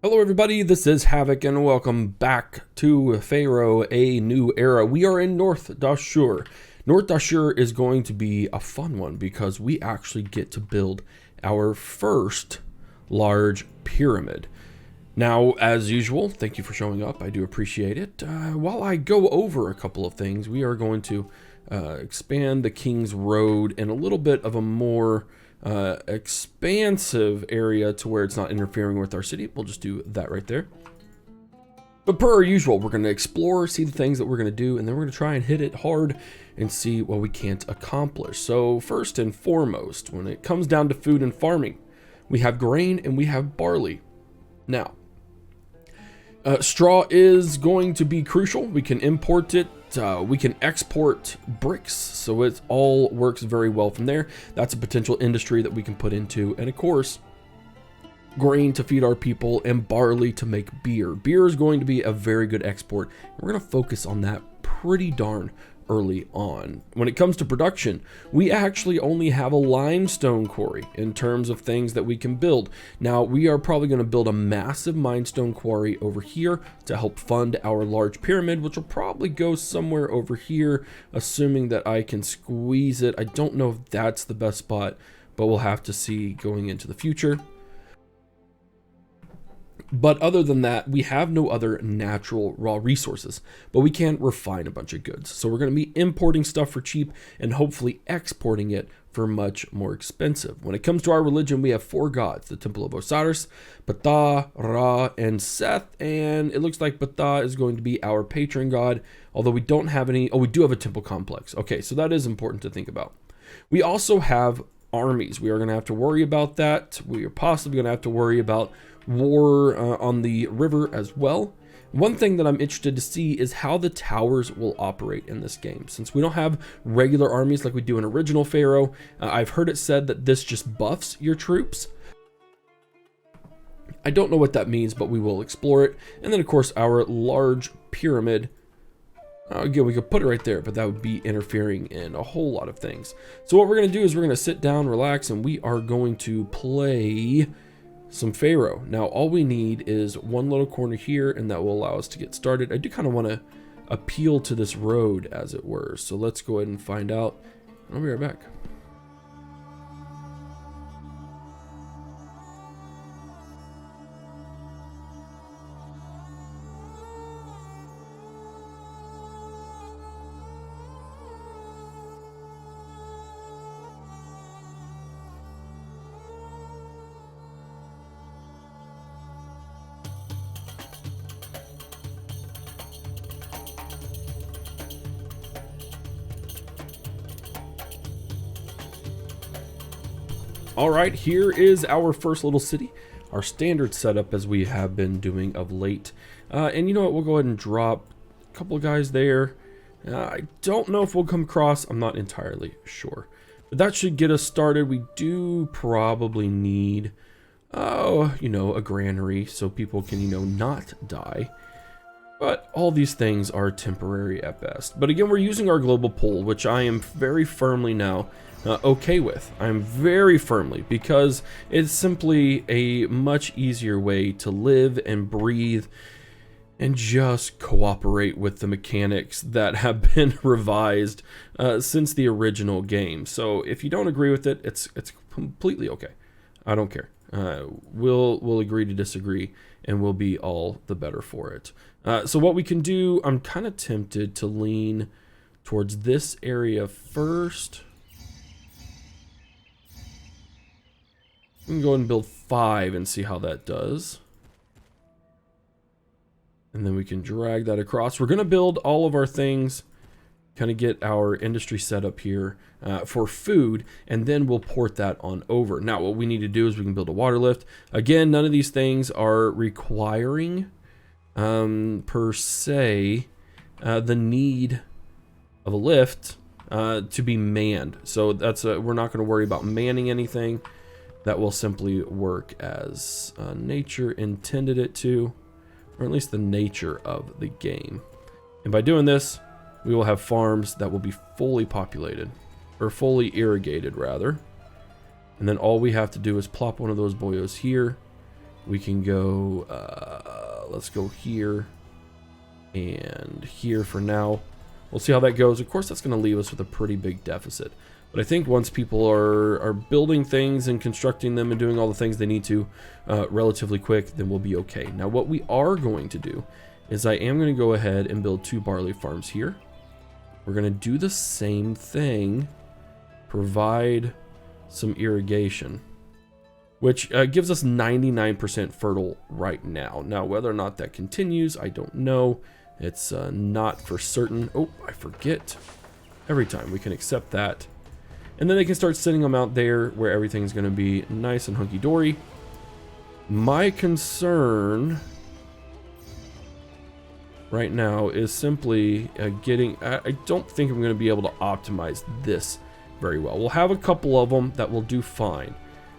Hello everybody, this is Havoc and welcome back to Pharaoh, a new era. We are in North Dahshur. North Dahshur is going to be a fun one because we actually get to build our first large pyramid. Now, as usual, thank you for showing up. I do appreciate it. While I go over a couple of things, we are going to expand the King's Road in a little bit of a more expansive area to where it's not interfering with our city. We'll just do that right there. But per our usual, we're going to explore, see the things that we're going to do, and then we're going to try and hit it hard and see what we can't accomplish. So first and foremost, when it comes down to food and farming, we have grain and we have barley. Now, straw is going to be crucial. We can import it. We can export bricks, so it all works very well from there. That's a potential industry that we can put into. And of course, grain to feed our people and barley to make beer. Beer is going to be a very good export. We're going to focus on that pretty darn early on. When it comes to production, we actually only have a limestone quarry in terms of things that we can build. Now, we are probably going to build a massive limestone quarry over here to help fund our large pyramid, which will probably go somewhere over here, assuming that I can squeeze it. I don't know if that's the best spot, but we'll have to see going into the future. But other than that, we have no other natural raw resources, but we can refine a bunch of goods. So we're going to be importing stuff for cheap and hopefully exporting it for much more expensive. When it comes to our religion, we have four gods: the Temple of Osiris, Ptah, Ra, and Seth. And it looks like Ptah is going to be our patron god, although we don't have any. Oh, we do have a temple complex. Okay, so that is important to think about. We also have armies. We are going to have to worry about that. We are possibly going to have to worry about war on the river as well. One thing that I'm interested to see is how the towers will operate in this game. Since we don't have regular armies like we do in original Pharaoh, I've heard it said that this just buffs your troops. I don't know what that means, but we will explore it. And then of course our large pyramid. Again, we could put it right there, but that would be interfering in a whole lot of things. So what we're going to do is we're going to sit down, relax, and we are going to play some Pharaoh. Now, all we need is one little corner here, and that will allow us to get started. I do kind of want to appeal to this road, as it were. So let's go ahead and find out. I'll be right back. All right, here is our first little city, our standard setup as we have been doing of late. And you know what, we'll go ahead and drop a couple of guys there. I don't know if we'll come across, I'm not entirely sure. But that should get us started. We do probably need, a granary so people can, not die. But all these things are temporary at best. But again, we're using our global pull, which I am very firmly now okay with. I'm very firmly, because it's simply a much easier way to live and breathe and just cooperate with the mechanics that have been revised since the original game. So if you don't agree with it, it's completely okay. I don't care. We'll agree to disagree, and we'll be all the better for it. So what we can do, I'm kind of tempted to lean towards this area first. We can go ahead and build 5 and see how that does. And then we can drag that across. We're going to build all of our things, kind of get our industry set up here for food, and then we'll port that on over. Now, what we need to do is we can build a water lift. Again, none of these things are requiring, per se, the need of a lift to be manned. So that's we're not going to worry about manning anything. That will simply work as nature intended it to, or at least the nature of the game. And by doing this, we will have farms that will be fully populated, or fully irrigated rather. And then all we have to do is plop one of those boyos here, We can go, let's go here and here for now. We'll see how that goes. Of course, that's going to leave us with a pretty big deficit. But I think once people are building things and constructing them and doing all the things they need to relatively quick, then we'll be okay. Now, what we are going to do is I am going to go ahead and build 2 barley farms here. We're going to do the same thing, provide some irrigation, which gives us 99% fertile right now. Now, whether or not that continues, I don't know. It's not for certain. Oh, I forget. Every time we can accept that. And then they can start sending them out there where everything's going to be nice and hunky-dory. My concern right now is simply getting... I don't think I'm going to be able to optimize this very well. We'll have a couple of them that will do fine.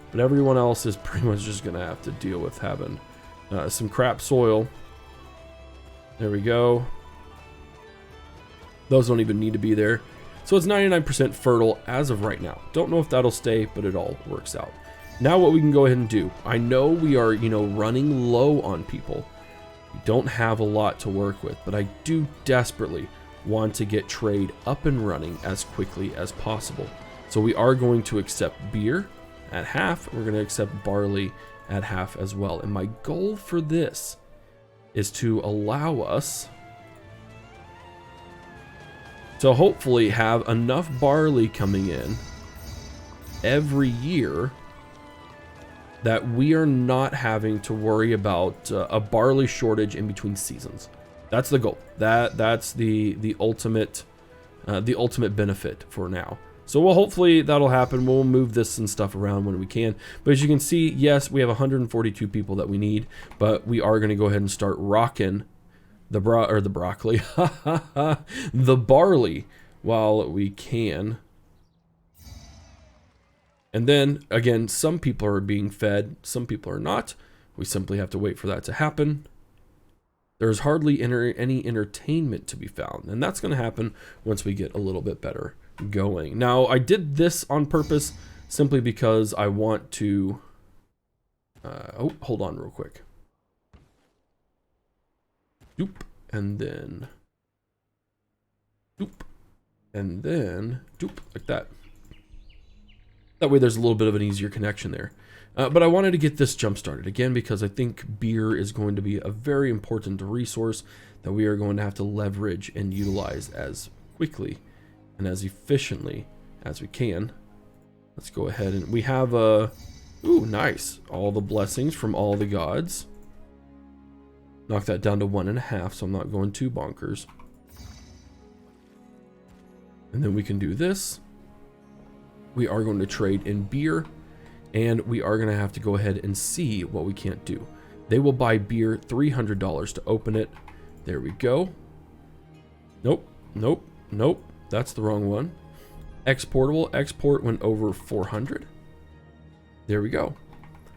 But everyone else is pretty much just going to have to deal with having some crap soil. There we go. Those don't even need to be there. So it's 99% fertile as of right now. Don't know if that'll stay, but it all works out. Now what we can go ahead and do. I know we are, running low on people. We don't have a lot to work with, but I do desperately want to get trade up and running as quickly as possible. So we are going to accept beer at half. We're going to accept barley at half as well. And my goal for this is to allow us to hopefully have enough barley coming in every year that we are not having to worry about a barley shortage in between seasons. That's the goal. That's the ultimate benefit for now. So well, hopefully that'll happen. We'll move this and stuff around when we can. But as you can see, yes, we have 142 people that we need, but we are going to go ahead and start rocking the broccoli, the barley while we can. And then again, some people are being fed, some people are not. We simply have to wait for that to happen. There's hardly any entertainment to be found, and that's going to happen once we get a little bit better going. Now, I did this on purpose simply because I want to oh, hold on real quick. Doop, and then doop, and then doop, like that. That way there's a little bit of an easier connection there. But I wanted to get this jump started again because I think beer is going to be a very important resource that we are going to have to leverage and utilize as quickly and as efficiently as we can. Let's go ahead and we have ooh, nice. All the blessings from all the gods. Knock that down to 1.5, so I'm not going too bonkers. And then we can do this. We are going to trade in beer, and we are going to have to go ahead and see what we can't do. They will buy beer, $300 to open it. There we go. Nope, nope, nope. That's the wrong one. Exportable, export went over 400. There we go.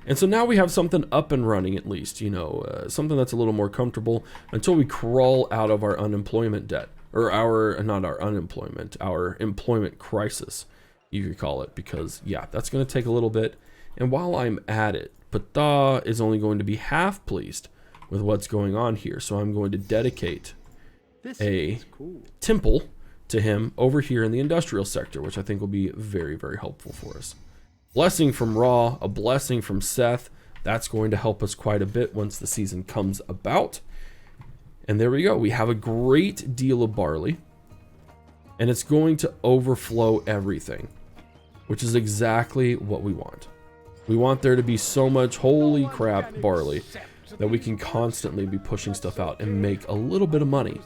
And so now we have something up and running at least, something that's a little more comfortable until we crawl out of our unemployment debt, or not our unemployment, our employment crisis, you could call it, because yeah, that's going to take a little bit. And while I'm at it, Pata is only going to be half pleased with what's going on here. So I'm going to dedicate a temple to him over here in the industrial sector, which I think will be very, very helpful for us. Blessing from Ra, a blessing from Seth. That's going to help us quite a bit once the season comes about. And there we go. We have a great deal of barley. And it's going to overflow everything, which is exactly what we want. We want there to be so much holy crap barley that we can constantly be pushing stuff out and make a little bit of money.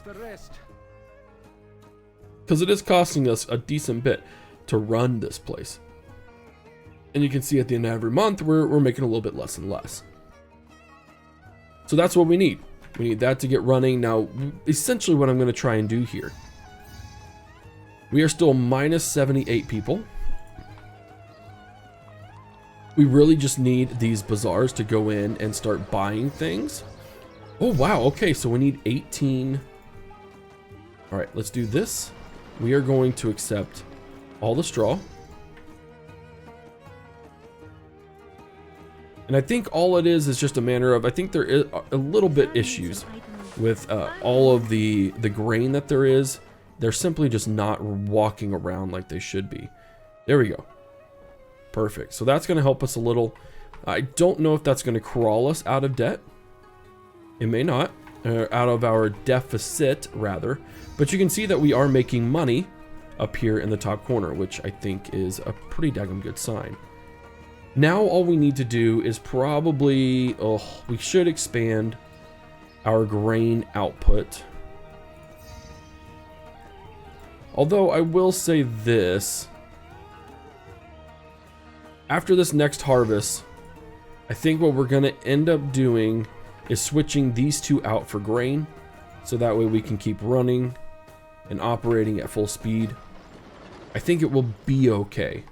Because it is costing us a decent bit to run this place. And you can see at the end of every month, we're making a little bit less and less. So that's what we need. We need that to get running. Now, essentially what I'm going to try and do here. We are still minus 78 people. We really just need these bazaars to go in and start buying things. Oh, wow. Okay, so we need 18. All right, let's do this. We are going to accept all the straw. And I think all it is just a matter of, I think there is a little bit issues with all of the grain that there is. They're simply just not walking around like they should be. There we go. Perfect. So that's going to help us a little. I don't know if that's going to crawl us out of debt. It may not. Out of our deficit, rather. But you can see that we are making money up here in the top corner, which I think is a pretty daggum good sign. Now all we need to do is probably, we should expand our grain output. Although I will say this, after this next harvest, I think what we're going to end up doing is switching these two out for grain, so that way we can keep running and operating at full speed. I think it will be okay.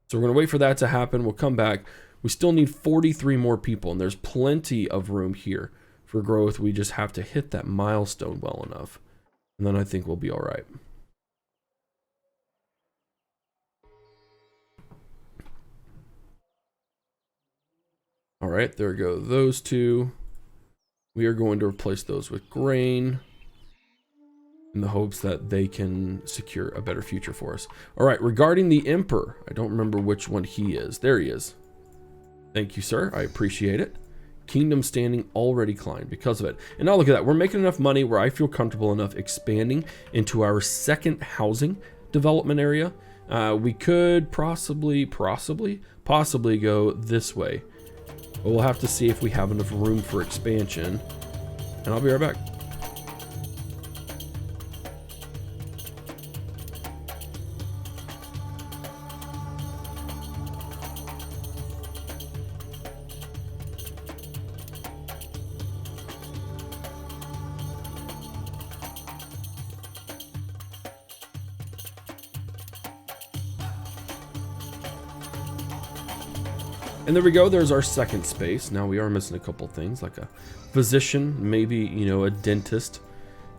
So we're going to wait for that to happen. We'll come back. We still need 43 more people, and there's plenty of room here for growth. We just have to hit that milestone well enough, and then I think we'll be all right. All right, there we go. Those two. We are going to replace those with grain in the hopes that they can secure a better future for us. All right, regarding the Emperor, I don't remember which one he is. There he is. Thank you, sir. I appreciate it. Kingdom standing already climbed because of it. And now look at that. We're making enough money where I feel comfortable enough expanding into our second housing development area. We could possibly go this way. But we'll have to see if we have enough room for expansion. And I'll be right back. And there we go, there's our second space. Now we are missing a couple things, like a physician, maybe, you know, a dentist,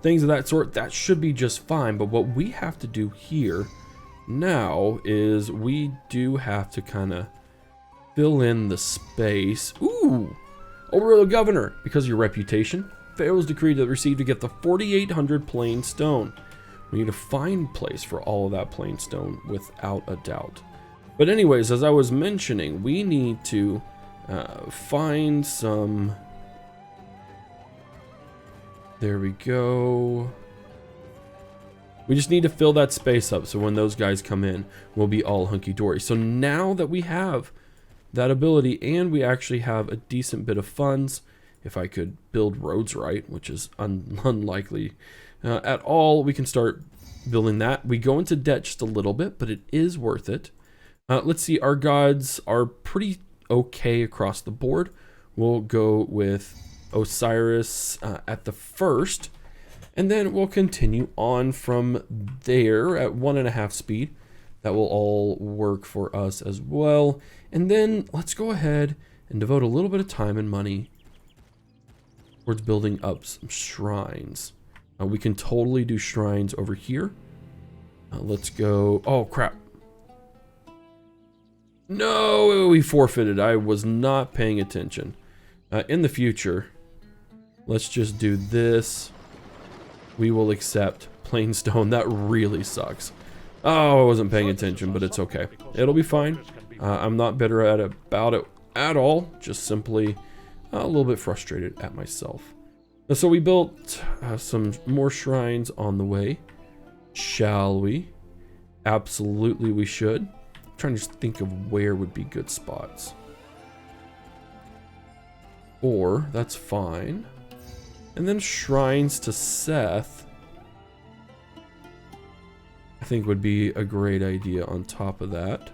things of that sort. That should be just fine, but what we have to do here now is we do have to kind of fill in the space. Ooh, over the governor, because of your reputation, Pharaoh's decree that received to get the 4,800 plain stone. We need to find place for all of that plain stone without a doubt. But anyways, as I was mentioning, we need to find some... There we go. We just need to fill that space up so when those guys come in, we'll be all hunky-dory. So now that we have that ability and we actually have a decent bit of funds, if I could build roads right, which is unlikely at all, we can start building that. We go into debt just a little bit, but it is worth it. Let's see, our gods are pretty okay across the board. We'll go with Osiris at the first, and then we'll continue on from there at 1.5 speed. That will all work for us as well. And then let's go ahead and devote a little bit of time and money towards building up some shrines. We can totally do shrines over here. Let's go. Oh, crap. No, we forfeited. I was not paying attention. In the future, let's just do this. We will accept plain stone. That really sucks. Oh, I wasn't paying attention, but it's okay. It'll be fine. I'm not bitter about it at all. Just simply a little bit frustrated at myself. So we built some more shrines on the way. Shall we? Absolutely we should. I'm trying to think of where would be good spots. Or, that's fine. And then shrines to Seth, I think would be a great idea on top of that.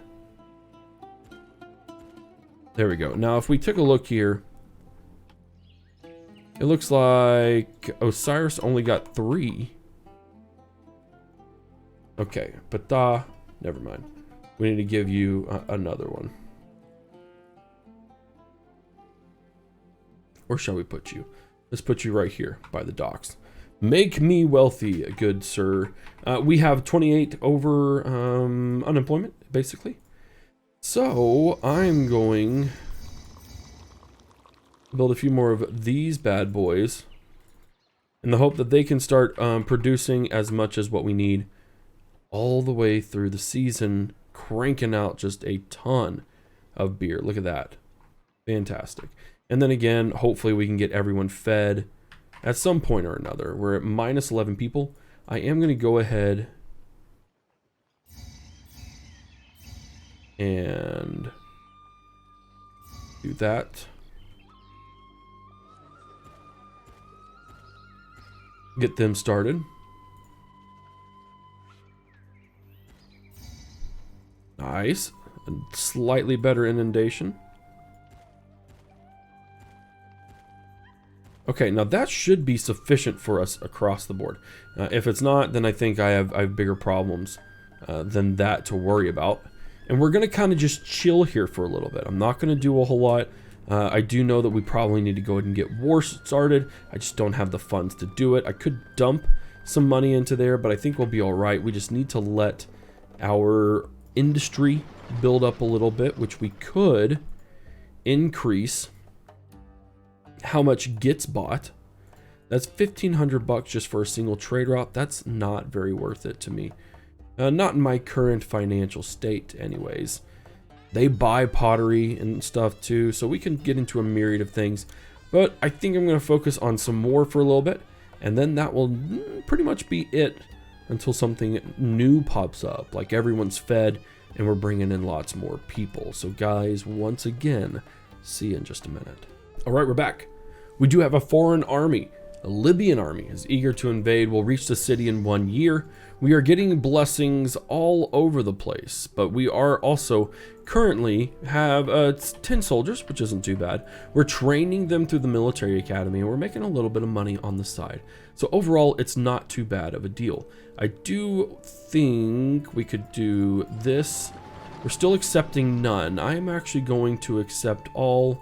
There we go. Now, if we took a look here, it looks like Osiris only got 3. Okay, but never mind. We need to give you another one. Where shall we put you? Let's put you right here by the docks. Make me wealthy, good sir. We have 28 over unemployment, basically. So I'm going Build a few more of these bad boys in the hope that they can start producing as much as what we need all the way through the season, cranking out just a ton of beer. Look at that. Fantastic. And then again, hopefully we can get everyone fed at some point or another. We're at minus 11 people. I am going to go ahead and do that. Get them started. Nice. A slightly better inundation. Okay, now that should be sufficient for us across the board. If it's not, then I think I have bigger problems than that to worry about. And we're going to kind of just chill here for a little bit. I'm not going to do a whole lot. I do know that we probably need to go ahead and get war started. I just don't have the funds to do it. I could dump some money into there, but I think we'll be all right. We just need to let our industry build up a little bit, which we could increase how much gets bought. That's 1,500 bucks just for a single trade route. That's not very worth it to me. Not in my current financial state anyways. They buy pottery and stuff too, so we can get into a myriad of things. But I think I'm going to focus on some more for a little bit, and then that will pretty much be it until something new pops up, like everyone's fed and we're bringing in lots more people. So guys, once again, see you in just a minute. All right, we're back. We do have a foreign army. A Libyan army is eager to invade. We'll reach the city in 1 year. We are getting blessings all over the place, but we are also currently have 10 soldiers, which isn't too bad. We're training them through the military academy, and we're making a little bit of money on the side. So overall, it's not too bad of a deal. I do think we could do this. We're still accepting none. I'm actually going to accept all.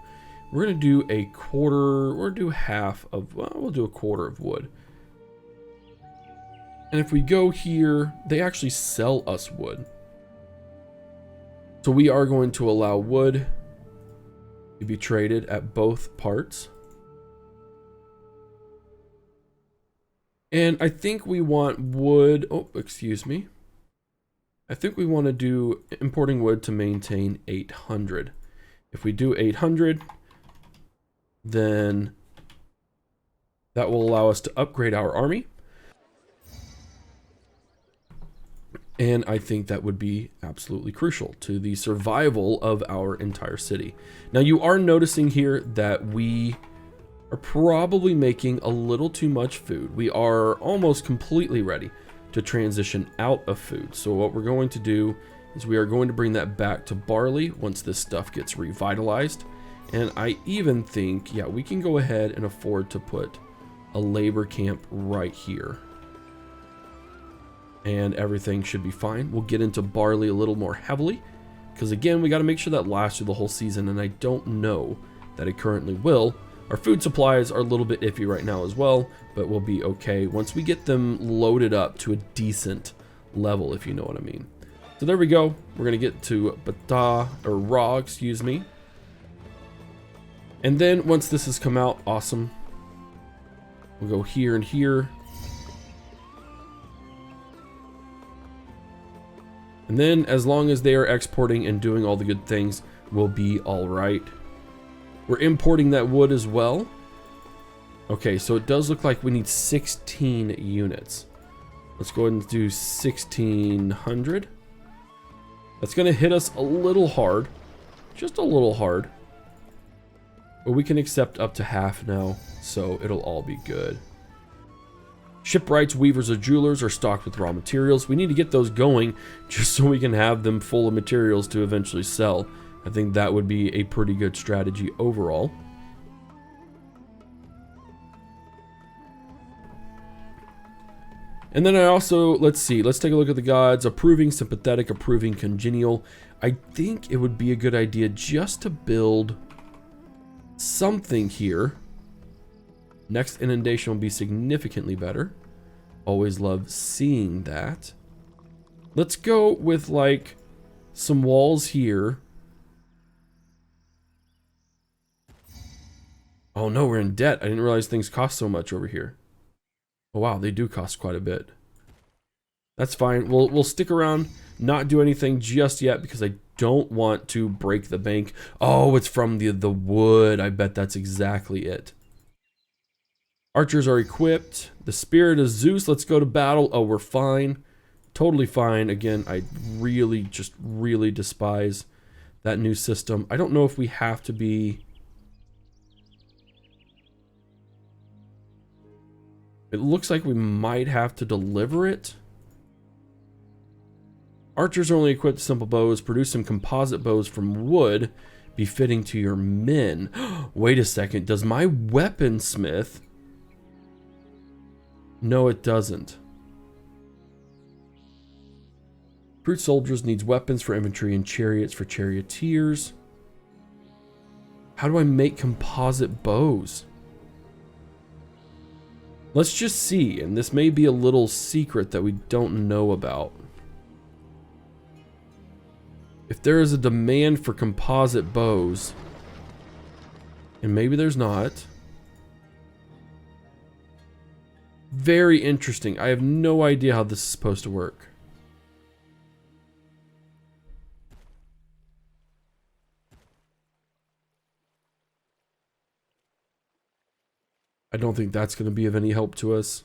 We're going to do a quarter, or do half of, well, we'll do a quarter of wood. And if we go here, they actually sell us wood. So we are going to allow wood to be traded at both parts. And I think we want wood, oh, excuse me. I think we want to do importing wood to maintain 800. If we do 800, then that will allow us to upgrade our army. And I think that would be absolutely crucial to the survival of our entire city. Now you are noticing here that we are probably making a little too much food. We are almost completely ready to transition out of food. So what we're going to do is we are going to bring that back to barley once this stuff gets revitalized. And I even think, yeah, we can go ahead and afford to put a labor camp right here. And everything should be fine. We'll get into barley a little more heavily, because again, we got to make sure that lasts through the whole season, and I don't know that it currently will. Our food supplies are a little bit iffy right now as well, but we'll be okay once we get them loaded up to a decent level, if you know what I mean. So there we go. We're going to get to raw, excuse me. And then once this has come out, awesome. We'll go here and here. And then as long as they are exporting and doing all the good things, we'll be all right. We're importing that wood as well. Okay, so it does look like we need 16 units. Let's go ahead and do 1,600. That's going to hit us a little hard. Just a little hard. But we can accept up to half now, so it'll all be good. Shipwrights, weavers, or jewelers are stocked with raw materials. We need to get those going just so we can have them full of materials to eventually sell. I think that would be a pretty good strategy overall. And then I also, let's take a look at the gods. Approving, sympathetic, approving, congenial. I think it would be a good idea just to build something here. Next inundation will be significantly better. Always love seeing that. Let's go with like some walls here. Oh no, we're in debt. I didn't realize things cost so much over here. Oh wow, they do cost quite a bit. That's fine. We'll stick around, not do anything just yet because I don't want to break the bank. Oh, it's from the wood. I bet that's exactly it. Archers are equipped. The Spirit of Zeus. Let's go to battle. Oh, we're fine. Totally fine. Again, I really despise that new system. I don't know if we have to be... It looks like we might have to deliver it. Archers are only equipped with simple bows. Produce some composite bows from wood befitting to your men. Wait a second. Does my weaponsmith... No, it doesn't. Brute soldiers needs weapons for infantry and chariots for charioteers. How do I make composite bows? Let's just see, and this may be a little secret that we don't know about. If there is a demand for composite bows, and maybe there's not. Very interesting. I have no idea how this is supposed to work. I don't think that's going to be of any help to us.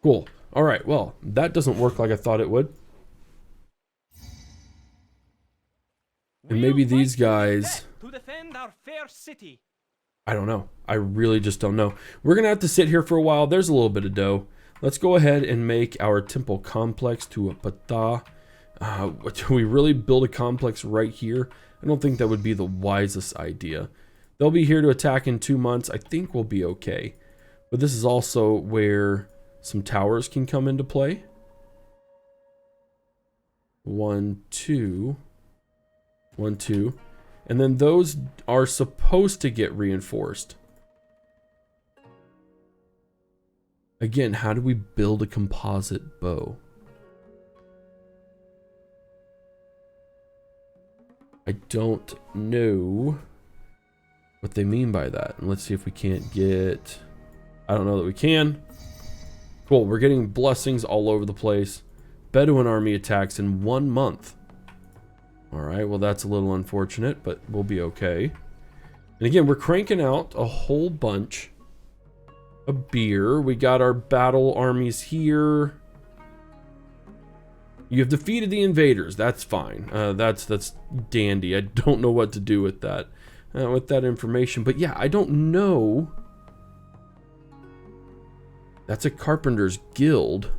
Cool. All right, well, that doesn't work like I thought it would. And maybe these guys... To defend our fair city. I don't know. I really just don't know. We're going to have to sit here for a while. There's a little bit of dough. Let's go ahead and make our temple complex to a Ptah. Do we really build a complex right here? I don't think that would be the wisest idea. They'll be here to attack in 2 months. I think we'll be okay. But this is also where some towers can come into play. 1, 2. 1, 2. And then those are supposed to get reinforced. Again, how do we build a composite bow? I don't know what they mean by that. And let's see if we can't get... I don't know that we can. Cool, we're getting blessings all over the place. Bedouin army attacks in 1 month. Alright, well that's a little unfortunate, but we'll be okay. And again, we're cranking out a whole bunch of beer. We got our battle armies here. You have defeated the invaders. That's fine. That's dandy. I don't know what to do with that information. But yeah, I don't know. That's a carpenter's guild.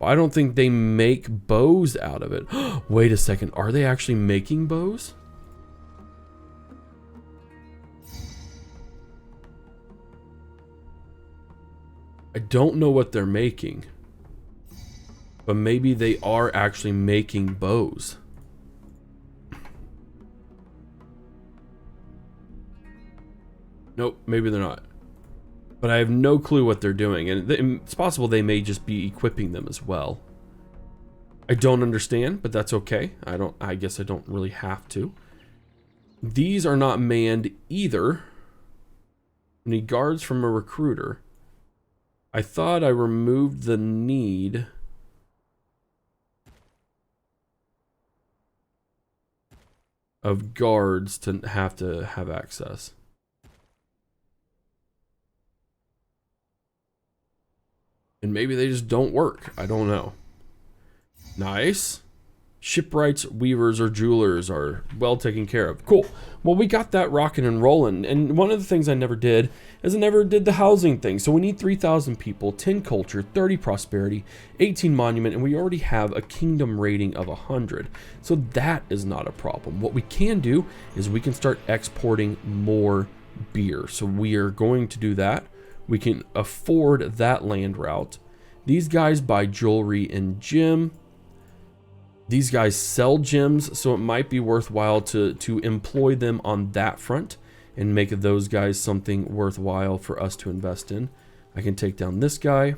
I don't think they make bows out of it. Wait a second. Are they actually making bows? I don't know what they're making. But maybe they are actually making bows. Nope, maybe they're not. But I have no clue what they're doing, and it's possible they may just be equipping them as well. I don't understand, but that's okay. I guess I don't really have to. These are not manned either. We need guards from a recruiter. I thought I removed the need of guards to have access. And maybe they just don't work. I don't know. Nice. Shipwrights, weavers, or jewelers are well taken care of. Cool. Well, we got that rocking and rolling. And one of the things I never did is I never did the housing thing. So we need 3,000 people, 10 culture, 30 prosperity, 18 monument, and we already have a kingdom rating of 100. So that is not a problem. What we can do is we can start exporting more beer. So we are going to do that. We can afford that land route. These guys buy jewelry and gem. These guys sell gems, so it might be worthwhile to employ them on that front and make those guys something worthwhile for us to invest in. I can take down this guy.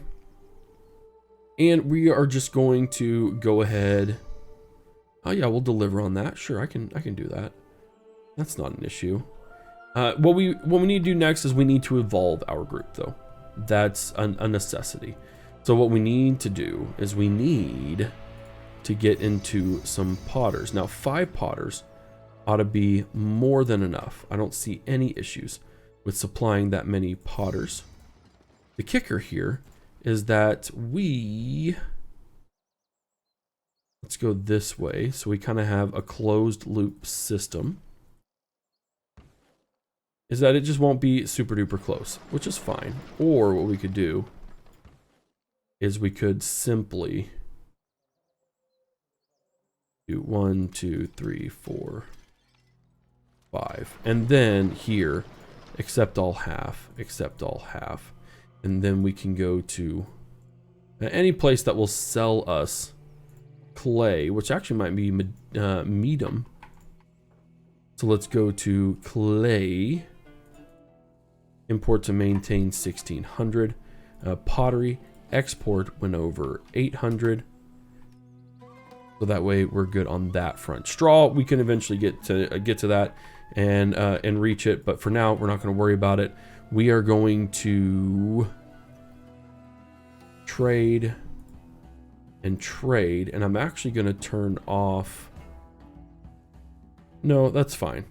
And we are just going to go ahead. Oh yeah, we'll deliver on that. Sure, I can do that. That's not an issue. What we need to do next is we need to evolve our group, though. That's a necessity. So what we need to do is we need to get into some potters. Now, 5 potters ought to be more than enough. I don't see any issues with supplying that many potters. The kicker here is that let's go this way, so we kind of have a closed loop system. Is that it just won't be super duper close, which is fine. Or what we could do is we could simply do 1, 2, 3, 4, 5. And then here, accept all half, accept all half. And then we can go to any place that will sell us clay, which actually might be medium. So let's go to clay. Import to maintain 1600. Pottery export went over 800. So that way we're good on that front. Straw, we can eventually get to that and reach it, but for now we're not going to worry about it. We are going to trade, and I'm actually going to turn off. No, that's fine.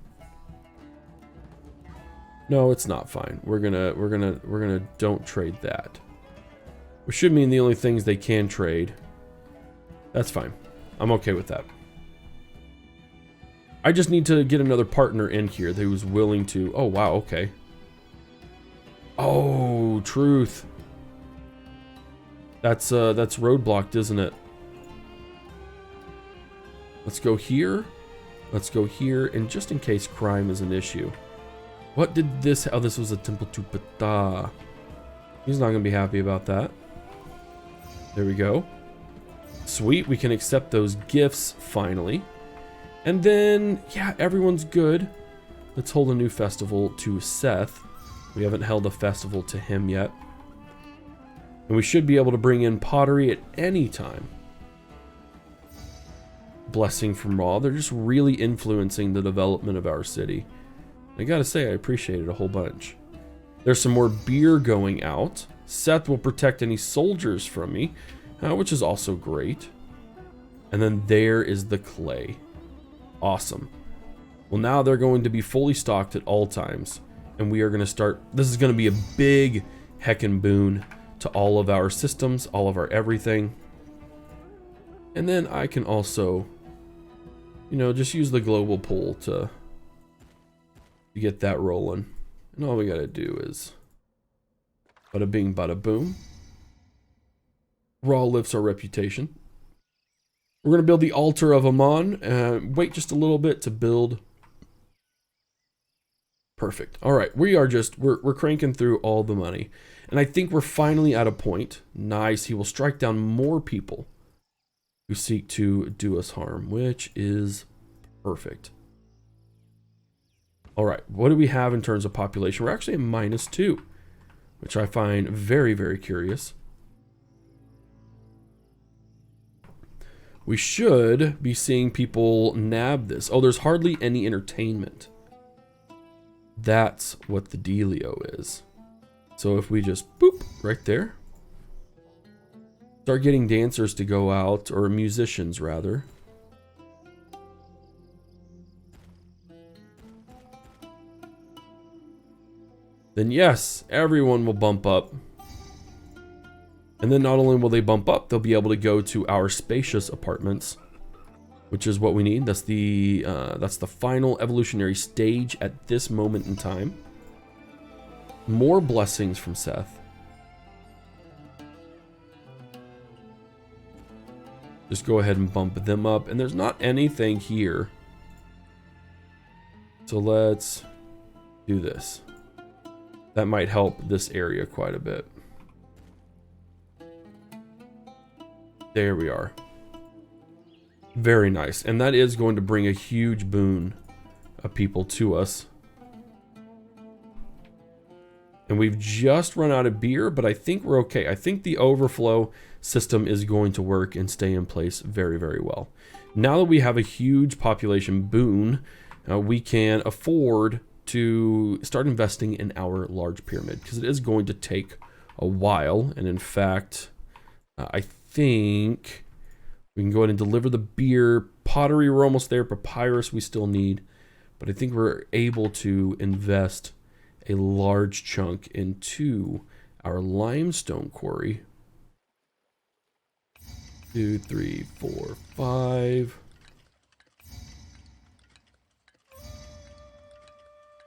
No, it's not fine. We're gonna don't trade that. Which should mean the only things they can trade. That's fine. I'm okay with that. I just need to get another partner in here who's willing to. Oh wow, okay. Oh, truth. That's roadblocked, isn't it? Let's go here. Let's go here, and just in case crime is an issue. What did this? Oh, this was a temple to Ptah. He's not gonna be happy about that. There we go. Sweet, we can accept those gifts finally. And then, yeah, everyone's good. Let's hold a new festival to Seth. We haven't held a festival to him yet. And we should be able to bring in pottery at any time. Blessing from Ra. They're just really influencing the development of our city. I gotta say, I appreciate it a whole bunch. There's some more beer going out. Seth will protect any soldiers from me, which is also great. And then there is the clay. Awesome. Well, now they're going to be fully stocked at all times. And we are going to start. This is going to be a big heckin' boon to all of our systems, all of our everything. And then I can also, you know, just use the global pool to get that rolling. And all we got to do is bada bing, bada boom. Raw lifts our reputation. We're going to build the altar of Amon. Wait just a little bit to build. Perfect. All right, we're cranking through all the money. And I think we're finally at a point. Nice. He will strike down more people who seek to do us harm, which is perfect. All right, what do we have in terms of population? We're actually at -2, which I find very, very curious. We should be seeing people nab this. Oh, there's hardly any entertainment. That's what the dealio is. So if we just boop right there, start getting dancers to go out, or musicians rather. Then yes, everyone will bump up. And then not only will they bump up, they'll be able to go to our spacious apartments, which is what we need. That's the final evolutionary stage at this moment in time. More blessings from Seth. Just go ahead and bump them up. And there's not anything here. So let's do this. That might help this area quite a bit. There we are. Very nice. And that is going to bring a huge boon of people to us. And we've just run out of beer, but I think we're okay. I think the overflow system is going to work and stay in place very, very well. Now that we have a huge population boon, we can afford to start investing in our large pyramid, because it is going to take a while. And in fact, I think we can go ahead and deliver the beer. Pottery, we're almost there. Papyrus, we still need. But I think we're able to invest a large chunk into our limestone quarry. 2, 3, 4, 5.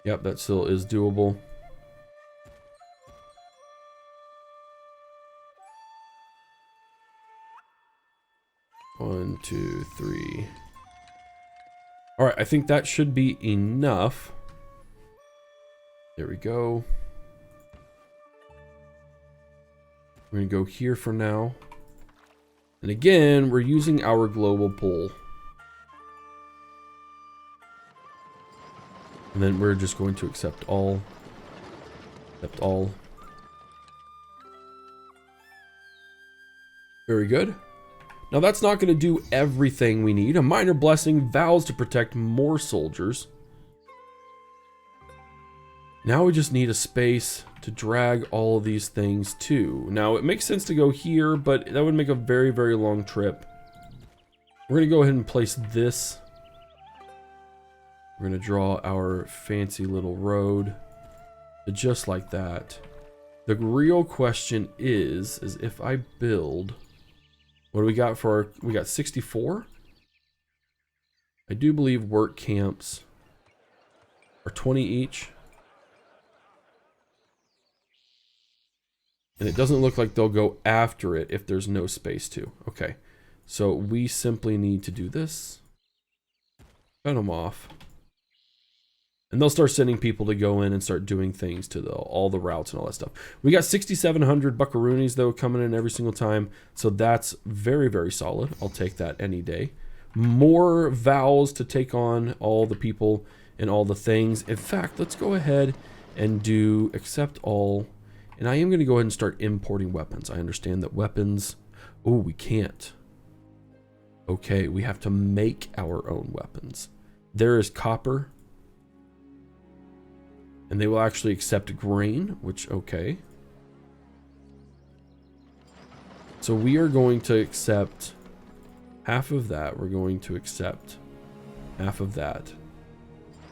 Yep, that still is doable. One, 2, 3. All right, I think that should be enough. There we go. We're gonna go here for now. And again, we're using our global pull. And then we're just going to accept all. Accept all. Very good. Now that's not going to do everything we need. A minor blessing, vows to protect more soldiers. Now we just need a space to drag all of these things to. Now it makes sense to go here, but that would make a very, very long trip. We're going to go ahead and place this. We're going to draw our fancy little road just like that. The real question is if I build, what do we got for our, we got 64. I do believe work camps are 20 each. And it doesn't look like they'll go after it if there's no space to. Okay, so we simply need to do this. Cut them off. And they'll start sending people to go in and start doing things to all the routes and all that stuff. We got 6,700 buckaroonies, though, coming in every single time. So that's very, very solid. I'll take that any day. More vows to take on all the people and all the things. In fact, let's go ahead and do accept all. And I am going to go ahead and start importing weapons. I understand that weapons... Oh, we can't. Okay, we have to make our own weapons. There is copper. And they will actually accept grain, which, okay. So we are going to accept half of that. We're going to accept half of that.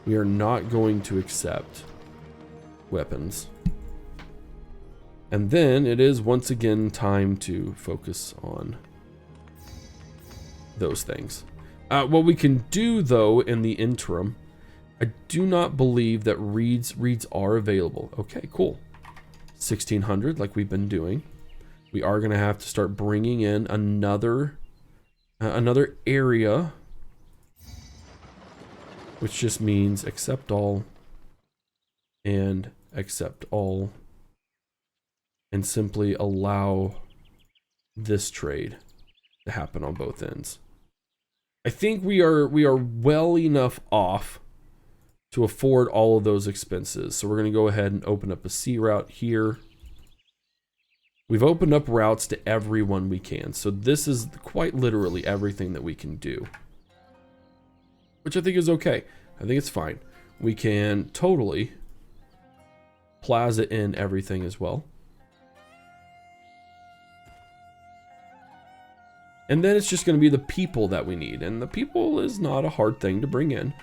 We are not going to accept weapons. And then it is once again time to focus on those things. What we can do, though, in the interim... I do not believe that reeds are available. Okay, cool. 1,600 like we've been doing. We are going to have to start bringing in another area, which just means accept all and accept all, and simply allow this trade to happen on both ends. I think we are well enough off to afford all of those expenses. So we're going to go ahead and open up a C route here. We've opened up routes to everyone we can. So this is quite literally everything that we can do, which I think is okay. I think it's fine. We can totally plaza in everything as well. And then it's just going to be the people that we need. And the people is not a hard thing to bring in.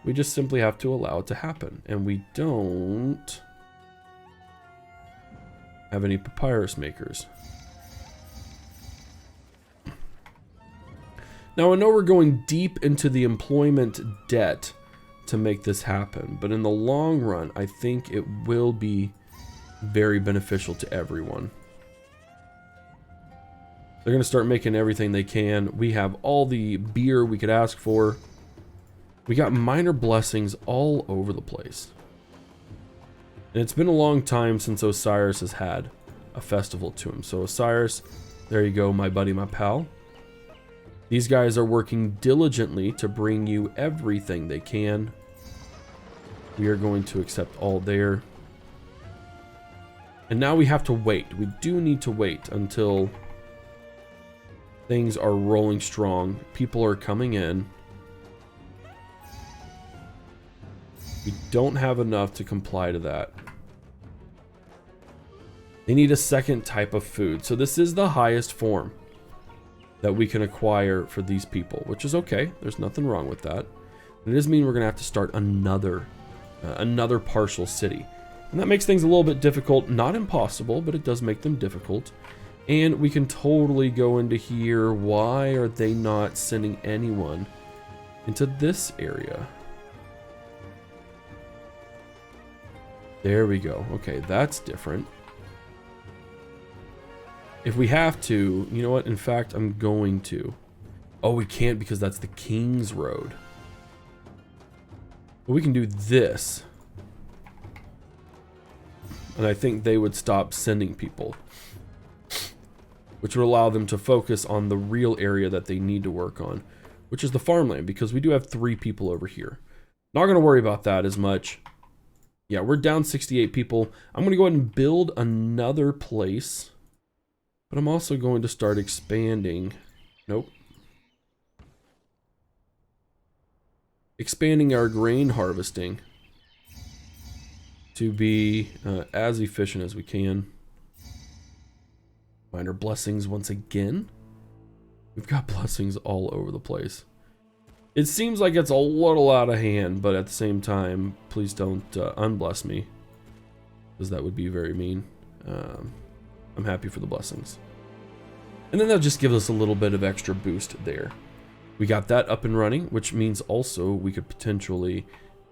We just simply have to allow it to happen. And we don't have any papyrus makers. Now I know we're going deep into the employment debt to make this happen, but in the long run, I think it will be very beneficial to everyone. They're going to start making everything they can. We have all the beer we could ask for. We got minor blessings all over the place. And it's been a long time since Osiris has had a festival to him. So Osiris, there you go, my buddy, my pal. These guys are working diligently to bring you everything they can. We are going to accept all there. And now we have to wait. We do need to wait until things are rolling strong. People are coming in. We don't have enough to comply to that. They need a second type of food. So this is the highest form that we can acquire for these people, which is okay. There's nothing wrong with that. But it does mean we're going to have to start another partial city. And that makes things a little bit difficult. Not impossible, but it does make them difficult. And we can totally go into here. Why are they not sending anyone into this area? There we go. Okay, that's different. If we have to, you know what? In fact, I'm going to. Oh, we can't because that's the King's Road. But we can do this. And I think they would stop sending people. Which would allow them to focus on the real area that they need to work on. Which is the farmland, because we do have 3 people over here. Not going to worry about that as much. Yeah, we're down 68 people. I'm going to go ahead and build another place. But I'm also going to start expanding. Nope. Expanding our grain harvesting to be as efficient as we can. Minor blessings once again. We've got blessings all over the place. It seems like it's a little out of hand, but at the same time, please don't unbless me, because that would be very mean. I'm happy for the blessings. And then that'll just give us a little bit of extra boost there. We got that up and running, which means also we could potentially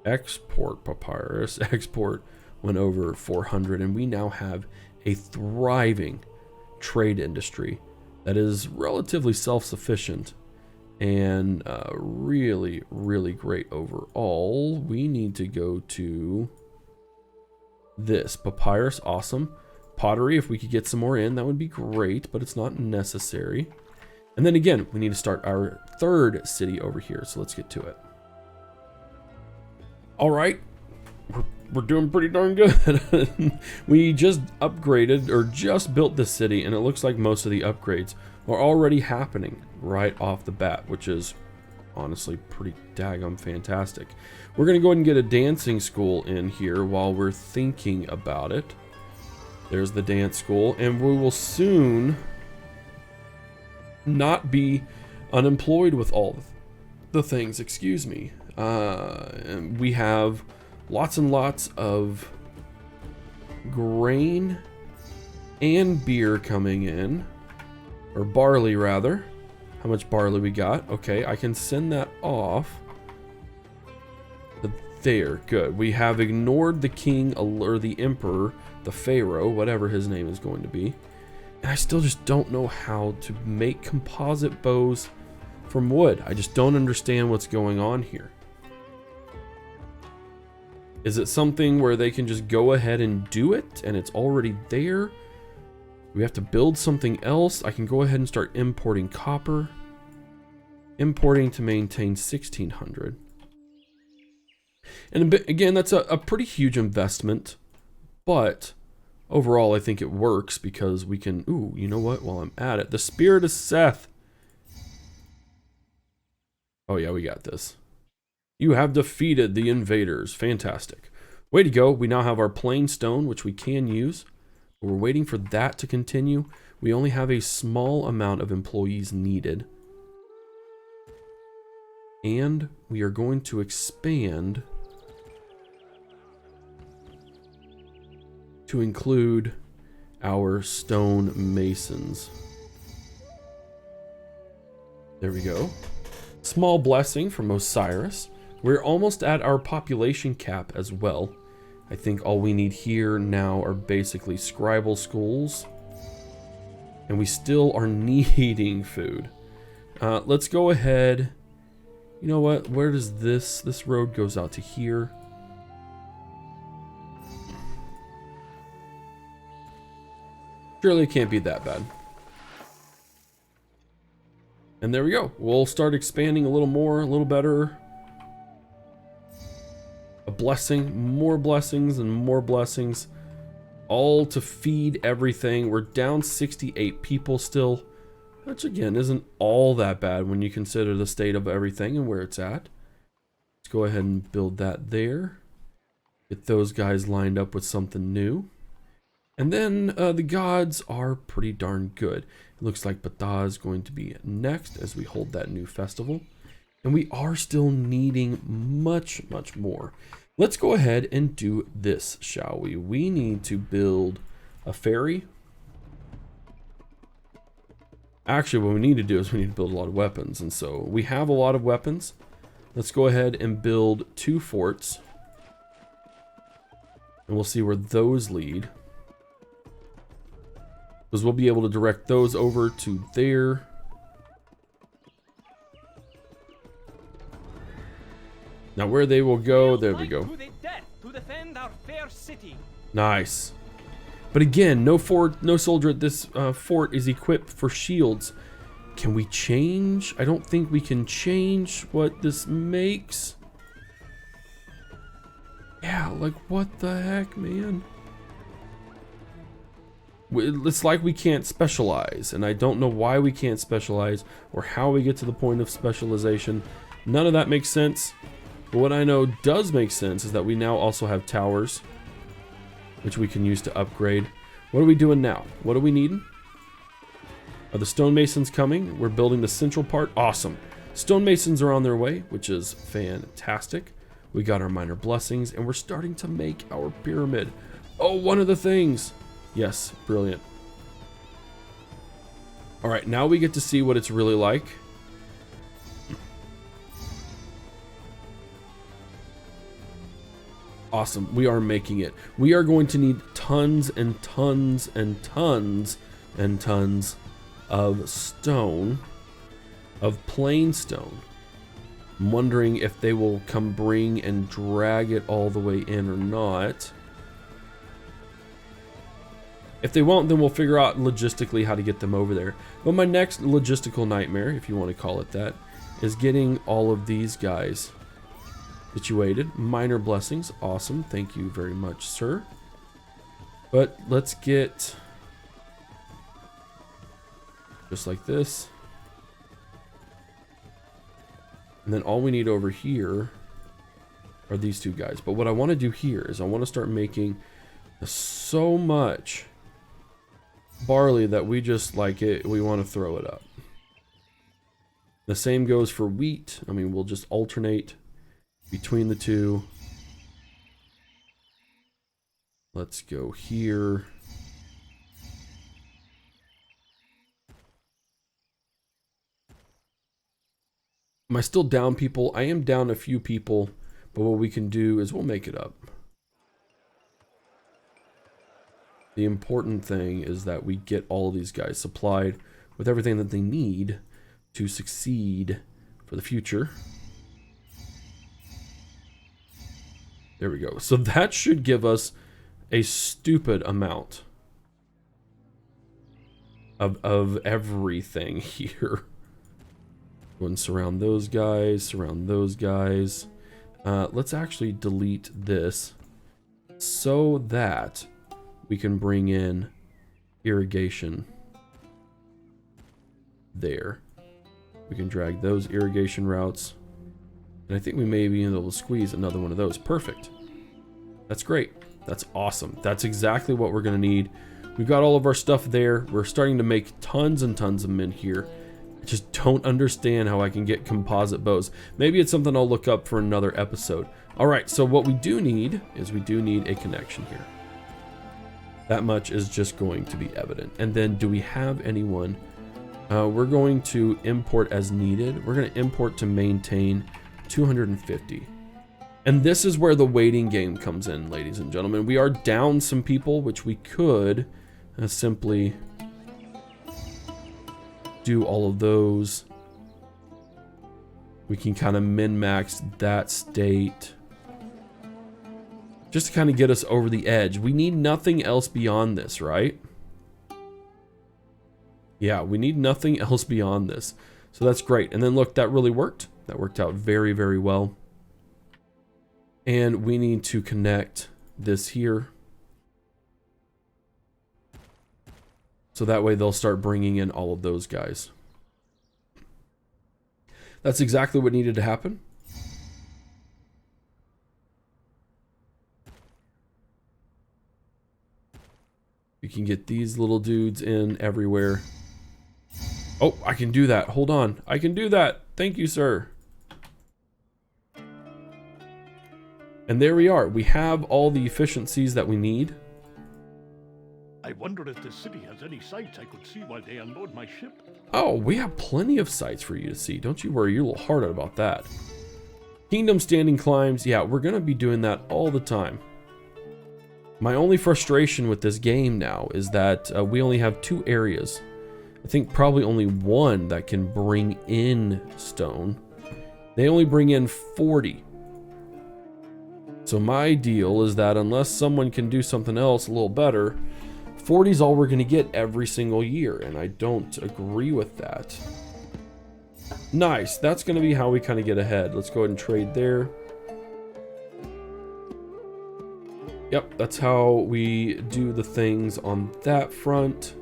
export papyrus. Export went over 400, and we now have a thriving trade industry that is relatively self-sufficient and really, really great overall. We need to go to this. Papyrus, awesome. Pottery, if we could get some more in, that would be great, but it's not necessary. And then again, we need to start our 3rd city over here, so let's get to it. All right, we're doing pretty darn good. We just upgraded, or just built this city, and it looks like most of the upgrades are already happening right off the bat, which is honestly pretty daggum fantastic. We're gonna go ahead and get a dancing school in here while we're thinking about it. There's the dance school, and we will soon not be unemployed with all the things, excuse me. We have lots and lots of grain and beer coming in, or barley rather. How much barley we got? Okay, I can send that off. But there, good. We have ignored the king, or the emperor, the Pharaoh, whatever his name is going to be. And I still just don't know how to make composite bows from wood. I just don't understand what's going on here. Is it something where they can just go ahead and do it and it's already there? We have to build something else. I can go ahead and start importing copper. Importing to maintain 1600. And again, that's a pretty huge investment. But overall, I think it works because we can... Ooh, you know what? While I'm at it, the Spirit of Seth. Oh yeah, we got this. You have defeated the invaders. Fantastic. Way to go. We now have our plain stone, which we can use. We're waiting for that to continue. We only have a small amount of employees needed. And we are going to expand to include our stone masons. There we go. Small blessing from Osiris. We're almost at our population cap as well. I think all we need here now are basically scribal schools. And we still are needing food. Let's go ahead. You know what? Where does this road goes out to here? Surely it can't be that bad. And there we go. We'll start expanding a little more, a little better. A blessing, more blessings and more blessings. all to feed everything. We're down 68 people still, which again isn't all that bad when you consider the state of everything and where it's at. Let's go ahead and build that there. Get those guys lined up with something new. And then the gods are pretty darn good. It looks like Bada is going to be next as we hold that new festival. And we are still needing much, much more. Let's go ahead and do this, shall we? We need to build a ferry. Actually, what we need to do is we need to build a lot of weapons. And so we have a lot of weapons. Let's go ahead and build 2 forts. And we'll see where those lead. Because we'll be able to direct those over to there. Now where they will go, there we go. To the death to defend our fair city. Nice. But again, no soldier at this fort is equipped for shields. Can we change? I don't think we can change what this makes. Yeah, like what the heck, man? It's like we can't specialize, and I don't know why we can't specialize or how we get to the point of specialization. None of that makes sense. But what I know does make sense is that we now also have towers, which we can use to upgrade. What are we doing now? What are we needing? Are the stonemasons coming? We're building the central part. Awesome. Stonemasons are on their way, which is fantastic. We got our minor blessings, and we're starting to make our pyramid. Oh, one of the things. Yes, brilliant. All right, now we get to see what it's really like. Awesome, we are making it. We are going to need tons and tons and tons and tons of stone, of plain stone. I'm wondering if they will come bring and drag it all the way in or not. If they won't, then we'll figure out logistically how to get them over there. But my next logistical nightmare, if you want to call it that, is getting all of these guys situated. Minor blessings. Awesome. Thank you very much, sir. But let's get just like this. And then all we need over here are these 2 guys. But what I want to do here is I want to start making so much barley that we just like it, we want to throw it up. The same goes for wheat. I mean, we'll just alternate between the 2. Let's go here. Am I still down people? I am down a few people, but what we can do is we'll make it up. The important thing is that we get all of these guys supplied with everything that they need to succeed for the future. There we go. So that should give us a stupid amount of everything here. Go and surround those guys, surround those guys. Let's actually delete this so that we can bring in irrigation there. We can drag those irrigation routes. And I think we may be able to squeeze another one of those. Perfect. That's great. That's awesome. That's exactly what we're going to need. We've got all of our stuff there. We're starting to make tons and tons of men here. I just don't understand how I can get composite bows. Maybe it's something I'll look up for another episode. All right, so what we do need is we do need a connection here. That much is just going to be evident. And then do we have anyone? We're going to import as needed. We're going to import to maintain 250. And this is where the waiting game comes in, ladies and gentlemen. We are down some people, which we could simply do all of those. We can kind of min-max that state. Just to kind of get us over the edge. We need nothing else beyond this, right? Yeah, we need nothing else beyond this. So that's great. And then look, that really worked. That worked out very, very well. And we need to connect this here. So that way they'll start bringing in all of those guys. That's exactly what needed to happen. You can get these little dudes in everywhere. Oh, I can do that. Hold on. I can do that. Thank you, sir. And there we are. We have all the efficiencies that we need. I wonder if the city has any sights I could see while they unload my ship. Oh, we have plenty of sights for you to see. Don't you worry. You're a little hard about that. Kingdom standing climbs. Yeah, we're going to be doing that all the time. My only frustration with this game now is that we only have 2 areas. I think probably only 1 that can bring in stone. They only bring in 40. So my deal is that unless someone can do something else a little better, 40 is all we're going to get every single year, and I don't agree with that. Nice. That's going to be how we kind of get ahead. Let's go ahead and trade there. Yep, that's how we do the things on that front.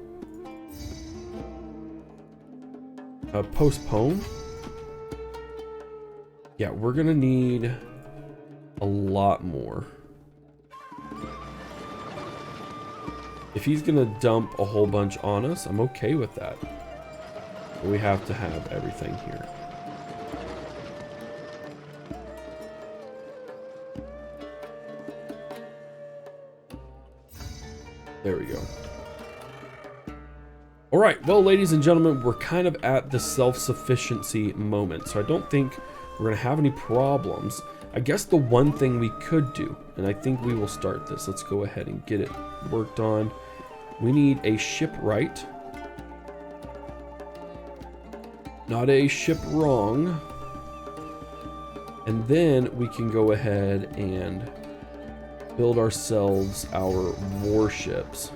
Postpone. Yeah, we're gonna need a lot more. If he's gonna dump a whole bunch on us, I'm okay with that. But we have to have everything here. There we go. All right, well, ladies and gentlemen, we're kind of at the self-sufficiency moment, so I don't think we're gonna have any problems. I guess the one thing we could do, and I think we will start this, let's go ahead and get it worked on. We need a shipwright. Not a ship wrong. And then we can go ahead and build ourselves our warships.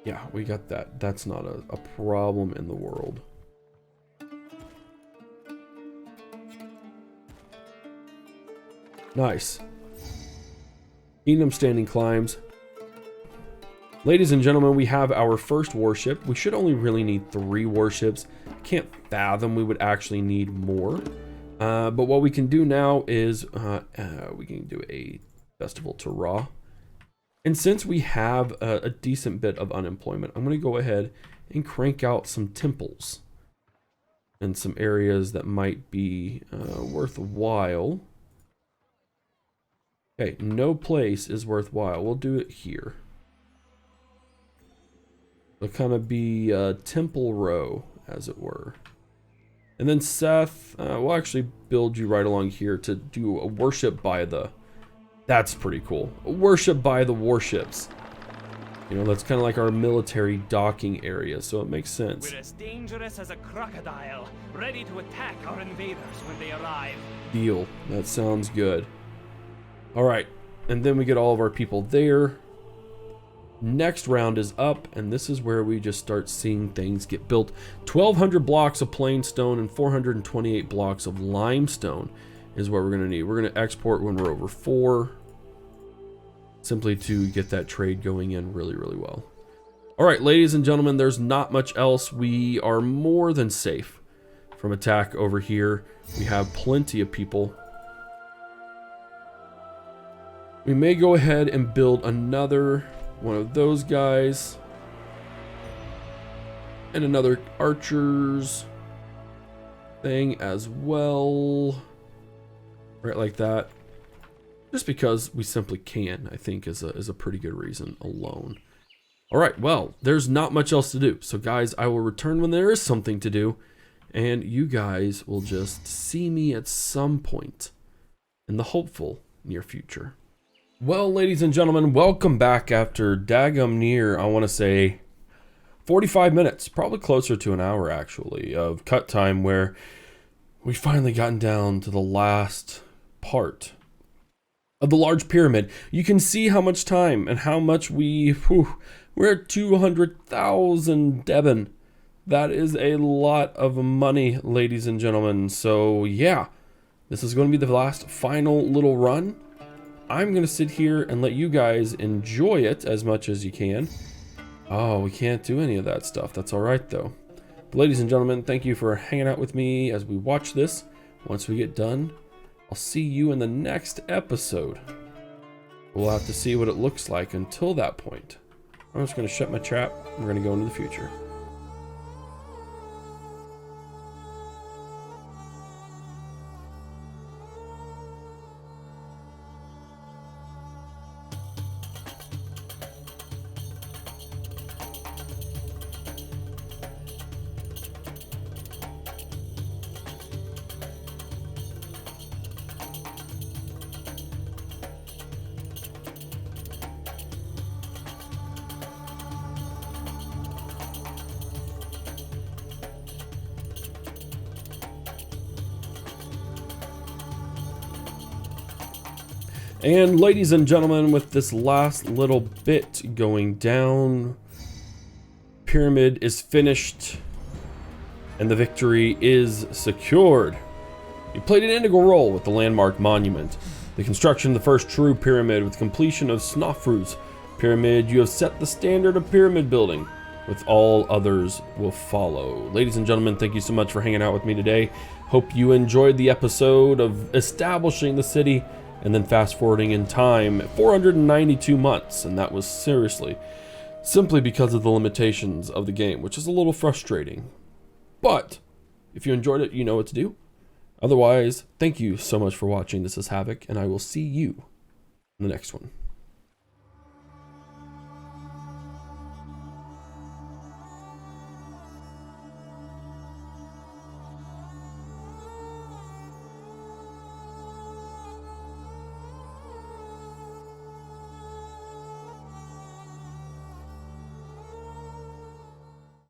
Yeah, we got that. That's not a problem in the world. Nice. Kingdom standing climbs. Ladies and gentlemen, we have our first warship. We should only really need 3 warships. Can't fathom we would actually need more. But what we can do now is we can do a festival to Ra. And since we have a decent bit of unemployment, I'm going to go ahead and crank out some temples and some areas that might be worthwhile. Okay, no place is worthwhile. We'll do it here. It'll kind of be Temple Row, as it were. And then Seth, we'll actually build you right along here to do a worship by the... That's pretty cool. A worship by the warships. You know, that's kind of like our military docking area, so it makes sense. We're as dangerous as a crocodile, ready to attack our invaders when they arrive. Deal. That sounds good. All right, and then we get all of our people there. Next round is up, and this is where we just start seeing things get built. 1,200 blocks of plain stone and 428 blocks of limestone is what we're going to need. We're going to export when we're over 4, simply to get that trade going in really, really well. All right, ladies and gentlemen, there's not much else. We are more than safe from attack over here. We have plenty of people. We may go ahead and build another one of those guys and another archers thing as well. Right, like that. Just because we simply can, I think, is a pretty good reason alone. All right, well, there's not much else to do. So, guys, I will return when there is something to do, and you guys will just see me at some point in the hopeful near future. Well, ladies and gentlemen, welcome back after daggum near, I want to say, 45 minutes, probably closer to an hour, actually, of cut time where we finally gotten down to the last part of the large pyramid. You can see how much time and how much we're at 200,000 Devon. That is a lot of money, ladies and gentlemen. So yeah, this is going to be the last final little run. I'm going to sit here and let you guys enjoy it as much as you can. Oh, we can't do any of that stuff. That's all right, though. But ladies and gentlemen, thank you for hanging out with me as we watch this. Once we get done, I'll see you in the next episode. We'll have to see what it looks like until that point. I'm just going to shut my trap. We're going to go into the future. And ladies and gentlemen, with this last little bit going down, pyramid is finished and the victory is secured. You played an integral role with the landmark monument, the construction of the first true pyramid with completion of Snofru's pyramid. You have set the standard of pyramid building, with all others will follow. Ladies and gentlemen, thank you so much for hanging out with me today. Hope you enjoyed the episode of establishing the city and then fast forwarding in time 492 months, and that was seriously simply because of the limitations of the game, which is a little frustrating. But if you enjoyed it, you know what to do. Otherwise, thank you so much for watching. This is Havoc, and I will see you in the next one.